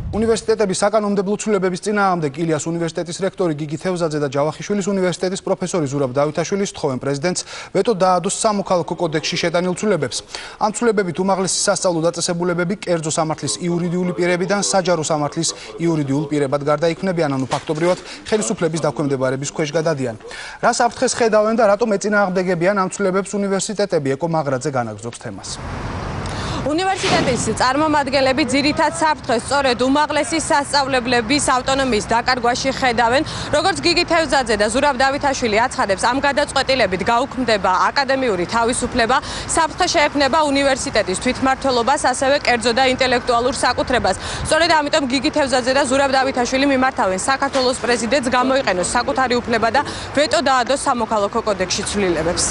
უნივერსიტეტების საკანონმდებლო ცვლილებების წინააღმდეგ ილიას უნივერსიტეტის რექტორი გიგი თევზაძე და ჯავახიშვილის უნივერსიტეტის პროფესორი ზურაბ დავითაშვილი სთხოვენ პრეზიდენტს ვეტო დაადოს სამოქალაქო კოდექსში შეტანილ ცვლილებებს. ამ ცვლილებებით უმაღლესი სასწავლო დაწესებულებები კერძო სამართლის იურიდიული პირებიდან საჯარო სამართლის იურიდიულ პირებად გარდაიქმნებიან, ანუ ფაქტობრივად ხელისუფლების დაქვემდებარების ქვეშ გადადიან. რა საფრთხეს ხედავენ და რატომ ეწინააღმდეგებიან ამ ცვლილებებს უნივერსიტეტები? ეკო მაგრაძე განაგრძობს თემას. უნივერსიტეტის წარმომადგენლები ძირითად საფრთხეს სწორედ უმაღლესი სასწავლებლების ავტონომიის დაკარგვაში ხედავენ. როგორც გიგი თევზაძე და ზურაბ დავითაშვილი აცხადებს, ამ გადაწყვეტილებით გაუქმდება აკადემიური თავისუფლება, საფრთხე შეექმნება უნივერსიტეტის თვითმმართველობას, ასევე კერძო და ინტელექტუალურ საკუთრებას. სწორედ ამიტომ გიგი თევზაძე და ზურაბ დავითაშვილი მიმართავენ საქართველოს პრეზიდენტს გამოიყენოს საკუთარი უფლება და ვეტო დაადოს სამოქალაქო კოდექსში ცვლილებებს.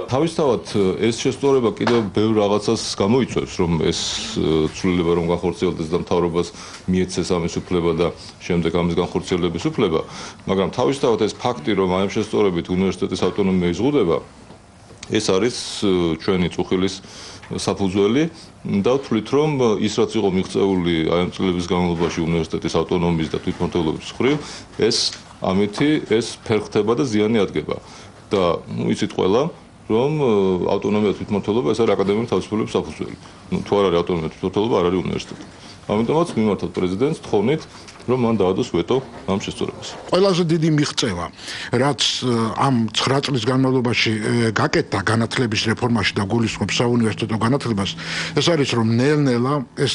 თავისთავად ეს შესწორება კიდევ ბევრ რაღაცას გამოიწვევს, რომ ეს ცვლილება რომ განხორციელდეს და მთავრობას მიეცეს ამის უფლება და შემდეგ ამის განხორციელების უფლება, მაგრამ თავისთავად ეს ფაქტი, რომ ამ შესწორებით უნივერსიტეტის ავტონომია იზღუდება, ეს არის ჩვენი წუხილის საფუძველი და ვთვლით, რომ ის რაც იყო მიღწეული აი ამ წლების განმავლობაში უნივერსიტეტის ავტონომიის და თვითმმართველობის მხრივ, ეს ამითი ეს ფერხდება და ზიანი ადგება. და იცით ყველა რომ ავტონომია თვითმმართველობა ეს არის აკადემიური თავისუფლების საფუძველი. თუ არ არის ავტონომია თვითმმართველობა, არ არის უნივერსიტეტი. ამიტომაც მიმართავთ პრეზიდენტს თხოვნით, რომ მან დაადოს ვეტო ამ შესწორებას. ყველაზე დიდი მიღწევა, რაც ამ 9 წლის განმავლობაში გაკეთდა განათლების რეფორმაში და გულისხმობს საუნივერსიტეტო განათლებას, ეს არის რომ ნელ-ნელა ეს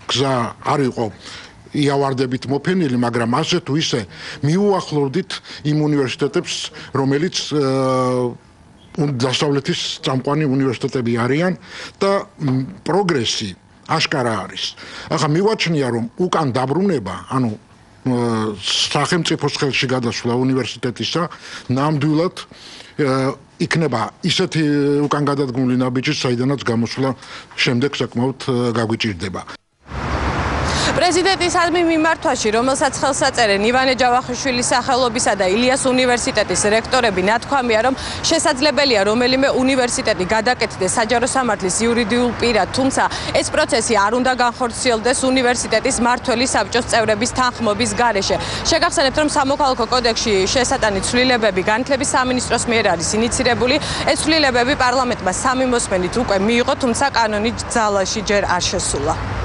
გზა არ იყო იავარდებით მოფენილი, მაგრამ ასე თუ ისე მიუახლოვდით იმ უნივერსიტეტებს, რომელიც დასავლეთის წამყვანი უნივერსიტეტები არიან და პროგრესი აშკარა არის. ახლა მივაჩნია, რომ უკან დაბრუნება, ანუ სახელმწიფოს ხელში გადასვლა უნივერსიტეტისა, ნამდვილად იქნება ისეთი უკან გადადგმული ნაბიჯი, საიდანაც გამოსვლა შემდეგ საკმაოდ გაგვიჭირდება. პრეზიდენტის ადმი მიმართვაში, რომელსაც ხელს აწერენ ივანე ჯავახიშვილის სახელობისა და ილიას უნივერსიტეტის რექტორები, ნათქვამია, რომ შესაძლებელია რომელიმე უნივერსიტეტი გადაკეთდეს საჯარო სამართლის იურიდიულ პირად, თუმცა ეს პროცესი არ უნდა განხორციელდეს უნივერსიტეტის მმართველი საბჭოს წევრების თანხმობის გარეშე. შეგახსენებთ, რომ სამოქალაქო კოდექსში შესატანი ცვლილებები განათლების სამინისტროს მიერ არის ინიცირებული. ეს ცვლილებები პარლამენტმა 3 მოსმენით უკვე მიიღო, თუმცა კანონი ძალაში ჯერ არ შესულა.